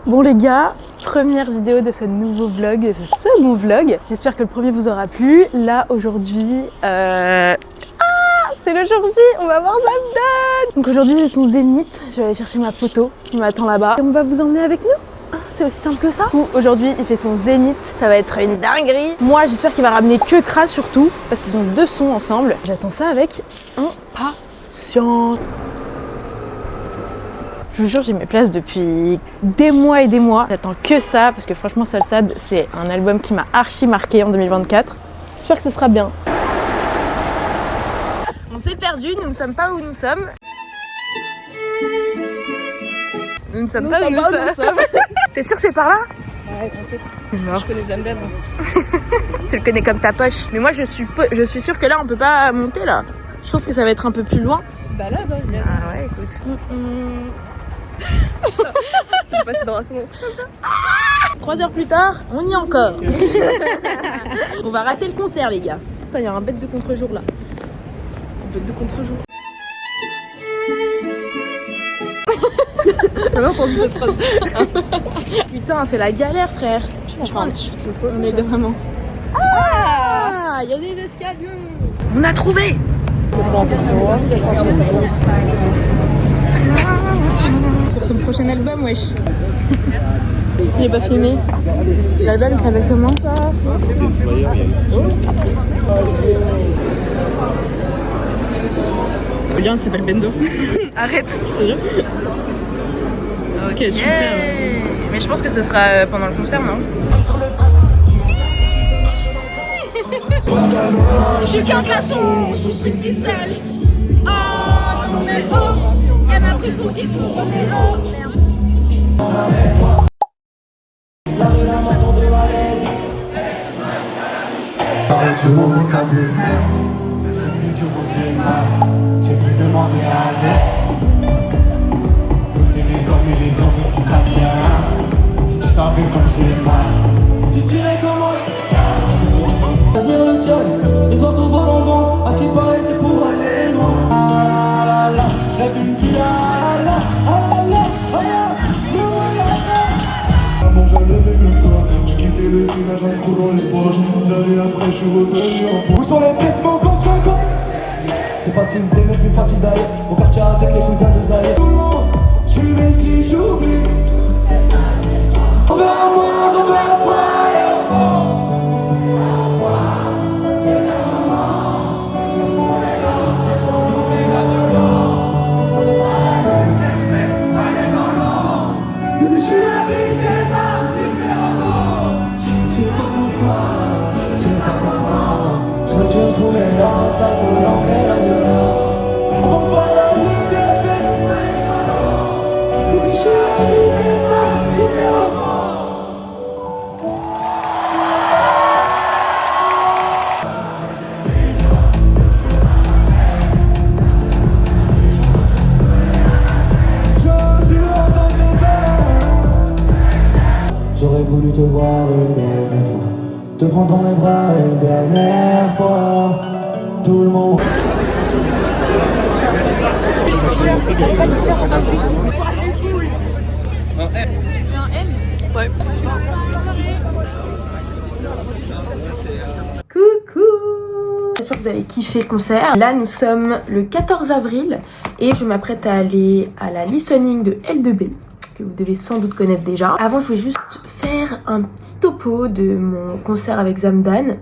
Bon les gars, première vidéo de ce nouveau vlog, de ce second vlog. J'espère que le premier vous aura plu. Là aujourd'hui, c'est le jour J, on va voir Zamdan. Donc aujourd'hui c'est son zénith, je vais aller chercher ma photo qui m'attend là-bas. Et on va vous emmener avec nous. C'est aussi simple que ça. Aujourd'hui il fait son zénith, ça va être une dinguerie. Moi j'espère qu'il va ramener que Kra surtout, parce qu'ils ont deux sons ensemble. J'attends ça avec impatience. Je vous jure, j'ai mes places depuis des mois et des mois. J'attends que ça, parce que franchement, Solsad, c'est un album qui m'a archi marqué en 2024. J'espère que ce sera bien. On s'est perdu, nous ne sommes pas où nous sommes. Nous ne sommes pas où nous sommes. T'es sûr que c'est par là? Ouais, t'inquiète. Non. Je connais Zamdan. Tu le connais comme ta poche. Mais moi, je suis sûre que là, on peut pas monter là. Je pense que ça va être un peu plus loin. Petite balade, hein, regarde. Ah ouais, écoute. Tu peux passer dans la séance. 3 heures plus tard, on y est encore. On va rater le concert, les gars. Putain, il y a un bête de contre-jour là. Un bête de contre-jour. J'avais entendu cette phrase. Putain, c'est la galère, frère. Je prends un petit shooting photo. On est vraiment. Ah, il y a des escaliers. On a trouvé. Pour son prochain album, wesh. Il est pas filmé. L'album il s'appelle comment? Le lien s'appelle Bendo. Arrête. Je te jure. Ok, super. Mais je pense que ce sera pendant le concert, non? Je suis qu'un glaçon sous une ficelle. Oh non mais oh, elle m'a pris pour des coups, mais oh merde. Avec mon vocabulaire, j'ai plus du mauvais mal, j'ai plus demandé à l'aide. Donc c'est les hommes si ça tient. Si tu savais comme j'ai mal, tu dirais comment. Vers le ciel, les oiseaux volent en bande, à ce qu'il paraît c'est pour aller loin. Ah là là, je rêve d'une vie, ah là là, ah là là, ah là, le voilà. Maman j'allais avec le corps, j'ai quitté le village un trou dans les poches. J'allais après, je suis revenu en poche. Où sont les pièces manquantes, tu vois? C'est facile d'aimer, plus facile d'aller au quartier avec les cousins de Zahir. Tout le monde, je suis si j'oublie. On verra moins, on verra pas. J'aurais voulu te voir une dernière fois, te prendre dans mes bras une dernière fois. Tout le monde. Ouais. Coucou! J'espère que vous avez kiffé le concert. Là, nous sommes le 14 avril et je m'apprête à aller à la listening de L2B, que vous devez sans doute connaître déjà. Avant, je voulais juste faire un petit topo de mon concert avec Zamdan.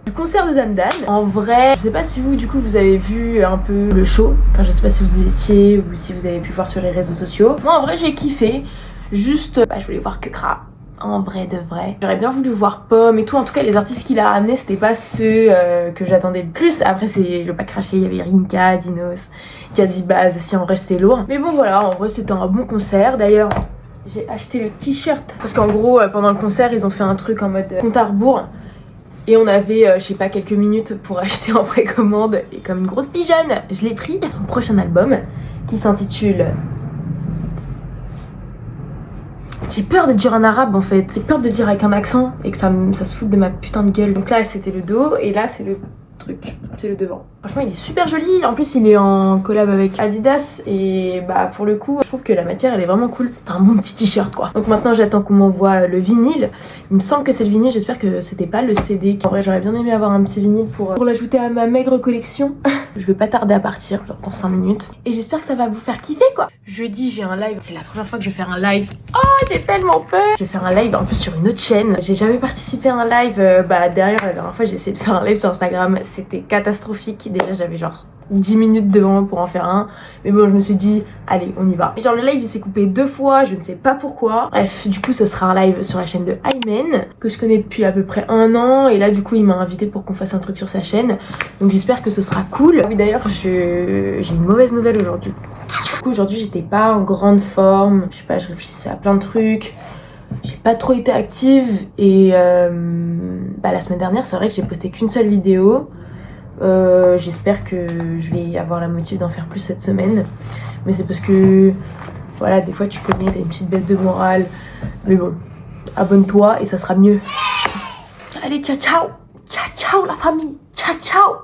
Du concert de Zamdan, en vrai, je sais pas si vous, du coup, vous avez vu un peu le show. Enfin, je sais pas si vous y étiez ou si vous avez pu voir sur les réseaux sociaux. Moi, en vrai, j'ai kiffé. Juste, je voulais voir que Kra. En vrai de vrai. J'aurais bien voulu voir Pomme et tout. En tout cas, les artistes qu'il a ramenés, c'était pas ceux que j'attendais le plus. Après, je vais pas cracher. Il y avait Rinka, Dinos, Jazzy Baz aussi. En vrai, c'était lourd. Mais bon, voilà. En vrai, c'était un bon concert. D'ailleurs, j'ai acheté le t-shirt. Parce qu'en gros, pendant le concert, ils ont fait un truc en mode compte à rebours. Et on avait, je sais pas, quelques minutes pour acheter en précommande. Et comme une grosse pigeonne, je l'ai pris. Son prochain album, qui s'intitule... J'ai peur de dire en arabe en fait. J'ai peur de dire avec un accent et que ça se foute de ma putain de gueule. Donc là, c'était le dos et là, c'est le truc. truc, c'est le devant. Franchement il est super joli, en plus il est en collab avec Adidas et bah pour le coup je trouve que la matière elle est vraiment cool. C'est un bon petit t-shirt quoi. Donc maintenant j'attends qu'on m'envoie le vinyle. Il me semble que c'est le vinyle, j'espère que c'était pas le CD. En vrai j'aurais bien aimé avoir un petit vinyle pour l'ajouter à ma maigre collection. Je vais pas tarder à partir, genre dans 5 minutes. Et j'espère que ça va vous faire kiffer quoi. Jeudi j'ai un live, c'est la première fois que je vais faire un live. Oh j'ai tellement peur. Je vais faire un live un peu sur une autre chaîne. J'ai jamais participé à un live, derrière la dernière fois j'ai essayé de faire un live sur Instagram, c'était catastrophique. Déjà j'avais genre 10 minutes devant pour en faire un, mais bon je me suis dit allez on y va. Et genre le live il s'est coupé 2 fois, je ne sais pas pourquoi. Bref du coup ce sera un live sur la chaîne de Aymen que je connais depuis à peu près 1 an, et là du coup il m'a invité pour qu'on fasse un truc sur sa chaîne, donc j'espère que ce sera cool. Oui d'ailleurs j'ai une mauvaise nouvelle aujourd'hui. Du coup aujourd'hui j'étais pas en grande forme, je sais pas, je réfléchissais à plein de trucs, j'ai pas trop été active et la semaine dernière c'est vrai que j'ai posté qu'une seule vidéo. J'espère que je vais avoir la motive d'en faire plus cette semaine, mais c'est parce que voilà des fois tu connais, t'as une petite baisse de morale, mais bon abonne-toi et ça sera mieux. Allez ciao ciao, ciao ciao la famille, ciao ciao,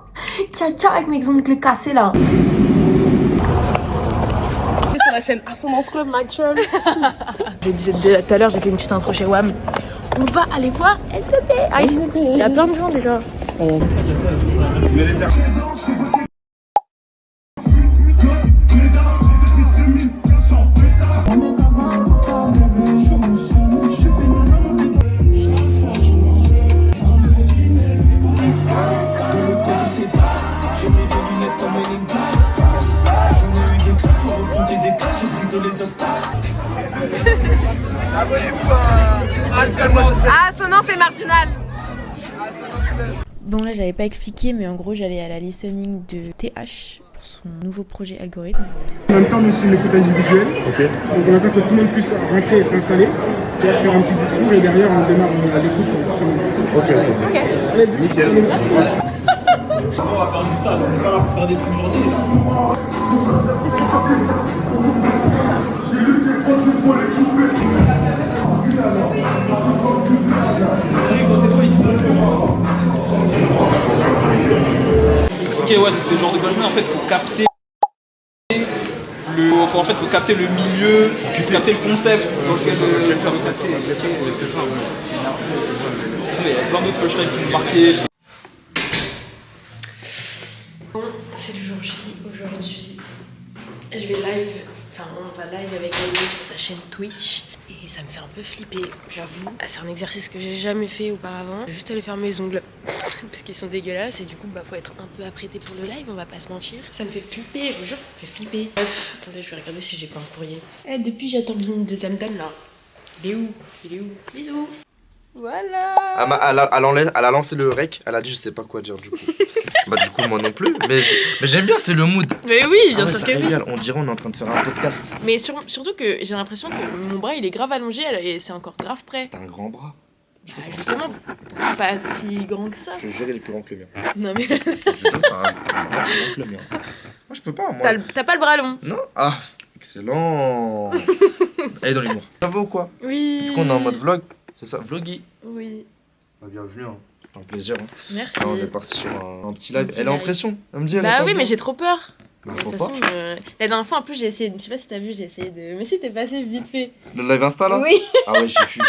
ciao ciao avec mes ongles cassés là. Sur la chaîne Ascendance Club, my child. Je disais déjà tout à l'heure, j'ai fait une petite intro chez WAM. On va aller voir LDB. Ah, ici, il y a plein de gens déjà. Assonance et marginal. Bon là j'avais pas expliqué, mais en gros j'allais à la listening de TH pour son nouveau projet Algorithme. En même temps, nous aussi, une écoute individuelle. Donc, on attend que tout le monde puisse rentrer et s'installer. Et là, je fais un petit discours et derrière, on démarre à l'écoute. Ok. Allez-y. Nickel. Merci. On va faire du sale, on est pas là pour faire des trucs gentils là. Ok, ouais, donc c'est le genre de gauche, mais en fait, faut capter faut capter le milieu, capter le concept dans lequel c'est ça, c'est ça. Il y a plein d'autres punchlines qui m'ont marqué. Bon, c'est le jour J aujourd'hui. Je vais live, on va live avec Aymen sur sa chaîne Twitch. Et ça me fait un peu flipper, j'avoue. C'est un exercice que j'ai jamais fait auparavant. Je vais juste aller faire mes ongles parce qu'ils sont dégueulasses et du coup faut être un peu apprêté pour le live, on va pas se mentir. Ça me fait flipper, je vous jure, ça me fait flipper. Bref, attendez, je vais regarder si j'ai pas un courrier. Depuis j'attends bien une deuxième dame là. Il est où? Bisous. Voilà. Elle a lancé le rec, elle a dit je sais pas quoi dire du coup. Du coup moi non plus, mais j'aime bien, c'est le mood. Mais oui, bien sûr ça que oui. régale. On dirait on est en train de faire un podcast. Mais surtout que j'ai l'impression que mon bras il est grave allongé et c'est encore grave près. T'as un grand bras. Justement, pas si grand que ça. Je te jure, il est plus grand que le mien. Non mais. Je te jure, t'as un bras plus grand que le mien. Moi je peux pas, moi. T'as pas le bras long. Non. Ah, excellent. Elle est dans l'humour. Ça va ou quoi? Oui. Du coup on est en mode vlog, c'est ça, vloggy. Oui. Bienvenue, hein. C'était un plaisir. Hein. Merci. Là, on est parti sur un petit live. Elle est en pression. Elle me dit, elle est Bah pas oui, bien. mais j'ai trop peur. Bah, Mais de faut toute pas. façon, la dernière fois en plus j'ai essayé, je sais pas si t'as vu, j'ai essayé de. Mais si t'es passé vite fait. Le live Insta là? Oui. Ah ouais, j'ai fui.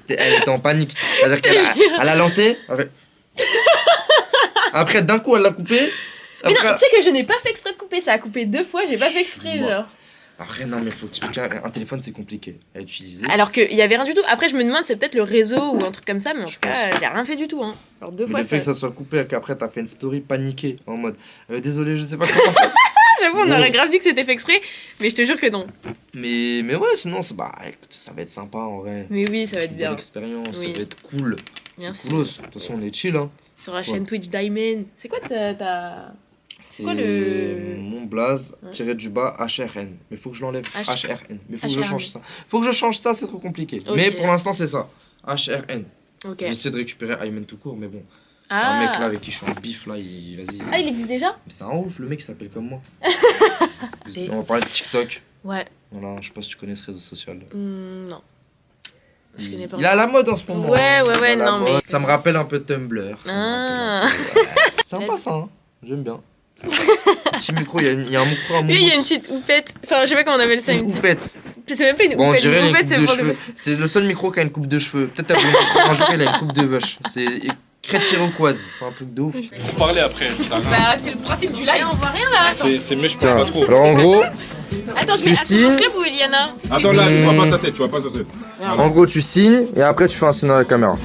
Elle était en panique. C'est-à-dire qu'elle a lancé. Après, d'un coup, elle l'a coupé. Mais Après, non, tu sais que je n'ai pas fait exprès de couper, ça a coupé 2 fois, j'ai pas fait exprès Moi. genre. Après, non, mais faut que tu un téléphone, c'est compliqué à utiliser. Alors qu'il y avait rien du tout. Après, je me demande, c'est peut-être le réseau ou un truc comme ça, mais en tout cas, pense. j'ai rien fait du tout. Hein. Alors 2 Mais fois le fait ça. que ça soit coupé et qu'après, t'as fait une story paniquée en mode désolé, je sais pas comment ça. J'avoue, on Bon. aurait grave dit que c'était fait exprès, mais je te jure que non. Mais ouais, sinon, écoute, ça va être sympa en vrai. Mais oui, ça va être Une bien. bonne expérience, ça Oui. va être cool. Merci. C'est coolos. De toute façon, on est chill, hein. Sur la chaîne Twitch d'Aymen. C'est quoi ta. C'est quoi le- mon blaze tiré du bas HRN. Mais faut que je l'enlève. H- HRN. Mais faut que je HRN. change ça. Faut que je change ça, c'est trop compliqué. Ok. Mais pour l'instant, c'est ça. HRN. Ok. J'ai essayé de récupérer Aymen tout court, mais bon. C'est Ah. un mec là avec qui je suis en bif là, vas-y. Ah, il existe déjà? Mais c'est un ouf, le mec il s'appelle comme moi. On va parler de TikTok. Ouais. Voilà, je sais pas si tu connais ce réseau social. Non. Je connais pas. Il est à la mode en ce moment. Ouais, Il est à la non, mode. mais. Ça me rappelle un peu Tumblr. Ah. Sympa ça, hein. J'aime bien. Petit micro, il y a un micro à mon Oui, il y a une petite houppette. Enfin, je sais pas comment on appelle ça, une petite. houppette. C'est même pas une Bon, on houppette. dirait Une une houppette, coupe c'est de pour cheveux. C'est le seul micro qui a une coupe de cheveux. Peut-être un jour il a une coupe de vache. C'est crête iroquoise. C'est un truc de ouf. Faut parler après, ça. Bah, c'est le principe du live. On voit rien là. Attends, C'est mais je parle pas trop. Alors en gros, attends je Tu mets signes. Ascendance Club ou Eliana? Attends là, tu vois pas sa tête, tu vois pas sa tête. en gros tu signes et après tu fais un signe dans la caméra.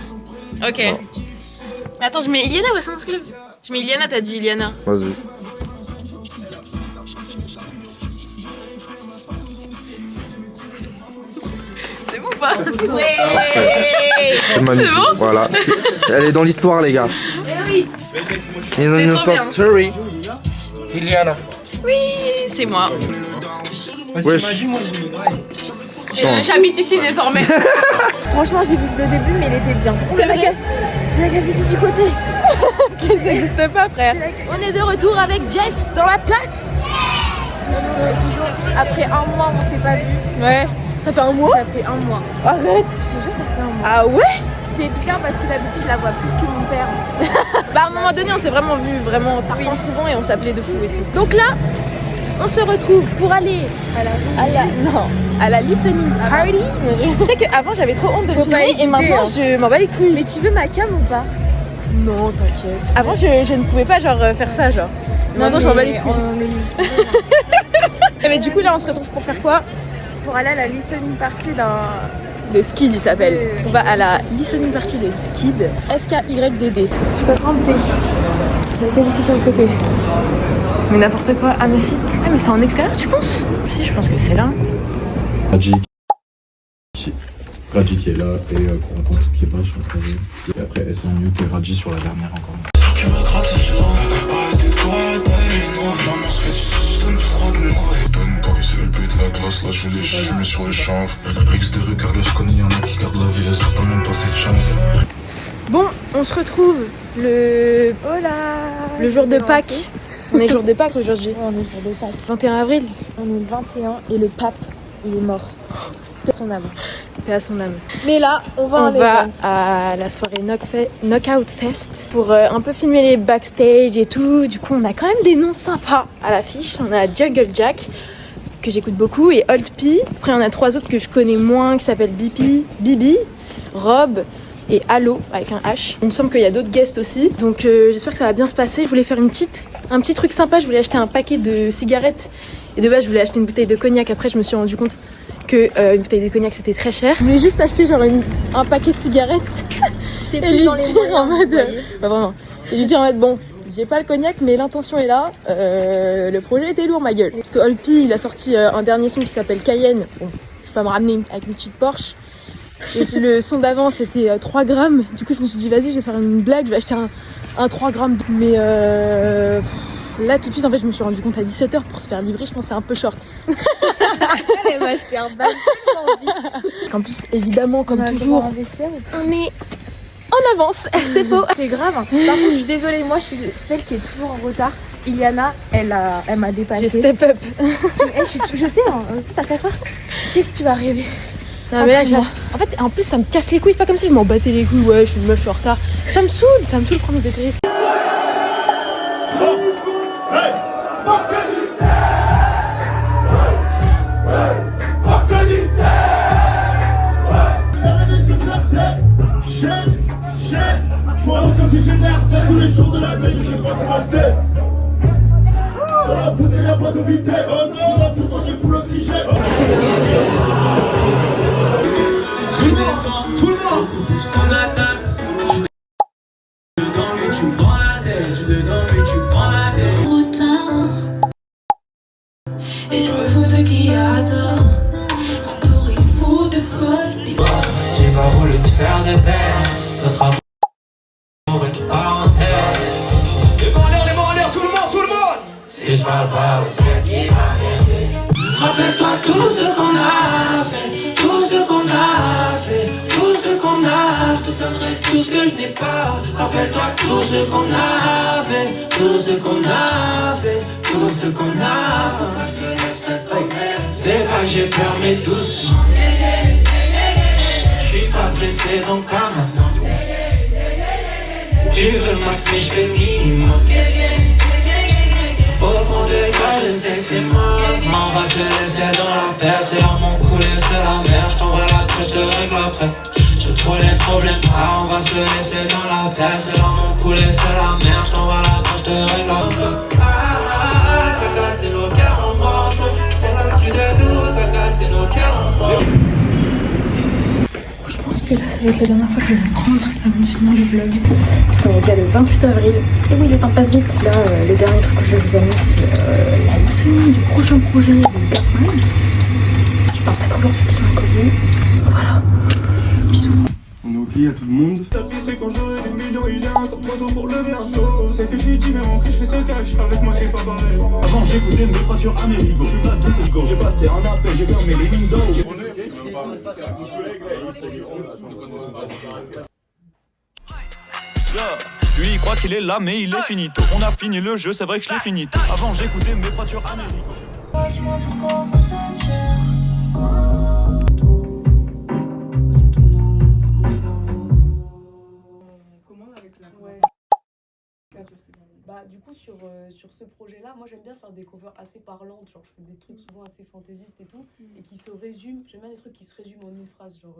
Ok. Attends, je mets Eliana ou Ascendance Club? Je mets Eliana, t'as dit Eliana. Vas-y. C'est bon ou pas? C'est magnifique. C'est bon Voilà. Elle est dans l'histoire les gars. oui. In C'est the trop bien. story. Iliana. Oui, c'est moi. Wesh. J'habite ici désormais. Franchement, j'ai vu le début, mais il était bien. C'est la calvitie du côté. Ça n'existe pas, frère. On est de retour avec Jess dans la place. Toujours. Après un mois, on s'est pas vu. Ouais. Ça fait un mois? Ça fait un mois. Arrête. Je te jure, ça fait un mois. Ah ouais? C'est bizarre parce que d'habitude, je la vois plus que mon père. Bah à un moment donné, on s'est vraiment vu vraiment parfois souvent et on s'appelait de fou et tout. Donc là, on se retrouve pour aller à la listening party. Tu sais qu'avant j'avais trop honte de filmer et maintenant je m'en bats les couilles. Mais tu veux ma cam ou pas? Non, t'inquiète. Avant je ne pouvais pas genre faire ça genre. Maintenant je m'en bats les couilles. On est Mais du coup là on se retrouve pour faire quoi? pour aller à la listening party d'un. Le Skid il s'appelle. Oui. On va à la listening party de Skid. SKYDD. Je peux prendre tes. Mettez ici sur le côté. Mais n'importe quoi. Ah mais si. Ah mais c'est en extérieur tu penses? Si je pense que c'est là. Radji qui est là et qu'on rencontre qui est pas sur le projet. Et après SN Mute et Radji sur la dernière encore. C'est le but de la glace, là je mets sur les chanvres. Rix de regard, là je connais, y'en a qui gardent la vie, certainement pas cette chance. Bon, on se retrouve le jour de Pâques. On est jour de Pâques aujourd'hui. On est jour de Pâques. 21 avril. On est le 21 et le pape, il est mort. Paix à son âme. Paix à son âme. Mais là, on va à la soirée Knockout Fest pour un peu filmer les backstage et tout. Du coup, on a quand même des noms sympas à l'affiche. On a Jungle Jack, que j'écoute beaucoup, et Old P. Après, on a 3 autres que je connais moins, qui s'appellent Bibi, Rob et Allo, avec un H. Il me semble qu'il y a d'autres guests aussi. Donc, j'espère que ça va bien se passer. Je voulais faire un petit truc sympa. Je voulais acheter un paquet de cigarettes. Et de base, je voulais acheter une bouteille de cognac. Après, je me suis rendu compte que une bouteille de cognac c'était très cher. Je voulais juste acheter genre un paquet de cigarettes et lui dire en mode pas vraiment. Et lui dire en mode bon, j'ai pas le cognac mais l'intention est là. Le projet était lourd ma gueule. Parce que Olpi il a sorti un dernier son qui s'appelle Cayenne. Bon, je vais pas me ramener avec une petite Porsche. Et le son d'avant c'était 3 grammes. Du coup je me suis dit vas-y je vais faire une blague, je vais acheter un 3 grammes. Mais là tout de suite en fait je me suis rendu compte à 17h pour se faire livrer, je pense que c'est un peu short. Elle va se faire battre tellement vite. En plus évidemment comme On va toujours devoir investir ou pas? on est en avance, c'est faux. C'est grave. Par contre, je suis désolée, moi je suis celle qui est toujours en retard. Iliana, elle m'a dépassée. J'ai step up. Je sais, hein, en plus à chaque fois, je sais que tu vas arriver. Non mais là en fait en plus ça me casse les couilles, c'est pas comme si je m'en battais les couilles, ouais je suis une meuf, je suis en retard. Ça me saoule le premier degré. Comme si j'étais harcelé tous les jours de la vie, j'étais pas sur ma tête. Dans la bouteille y'a pas de vitesse. Oh non, pourtant j'ai full oxygène. Je défends tout le monde, ce qu'on attaque. Je dedans mais tu me prends la tête. Je dedans mais tu me prends la tête. Et je me fous de qui a tort. Entouré de fous, de folles. J'ai pas voulu te faire de peine. Notre amour. Si je parle pas, c'est qui va m'aider. Rappelle-toi tout ce qu'on a fait, tout ce qu'on a fait, tout ce qu'on a. Je te donnerai tout ce que je n'ai pas. Rappelle-toi tout ce qu'on a fait, tout ce qu'on a fait, tout ce qu'on a. Pourquoi je te laisserai tomber? C'est pas que j'ai peur mais doucement. Je suis pas et donc pas maintenant. Tu veux le max mais je fais minimum. Au fond de toi je sais que c'est mort. On va se laisser dans la paix. C'est l'arme coulé, c'est la mer. J't'envoie la crèche, te règle après. J'ai trop les problèmes, ah on va se laisser dans la paix. C'est l'arme coulé, c'est la mer. J't'envoie la crèche, te règle après. T'as cassé nos cœurs en morceaux. Sans actu de doute, t'as cassé nos cœurs en morceaux. Je pense que là ça va être la dernière fois que je vais prendre avant de finir le vlog. Parce qu'on est déjà le 28 avril. Et oui, le temps passe vite. Là, le dernier truc que je vous ai mis, c'est la listening du prochain projet de Batman. Je pense à couvert parce qu'ils sont inconnus. Voilà. Bisous. On est oublié à tout le monde. Satisfait quand j'aurai des millions, il est encore trop tôt pour le bientôt. C'est que je suis différent, que je fais ce cash. Avec moi c'est pas pareil. Avant j'écoutais mes phrases sur Amerigo. Je suis là, c'est go. J'ai passé un appel, j'ai fermé les windows. Lui il croit qu'il est là mais il est finito. On a fini le jeu, c'est vrai que je l'ai fini tôt. Avant j'écoutais mes phrases sur Amerigo. Dis-moi pourquoi on se tient. Bah du coup sur ce projet là, moi j'aime bien faire des covers assez parlantes, genre je fais des trucs souvent assez fantaisistes et tout, et qui se résument, j'aime bien les trucs qui se résument en une phrase, genre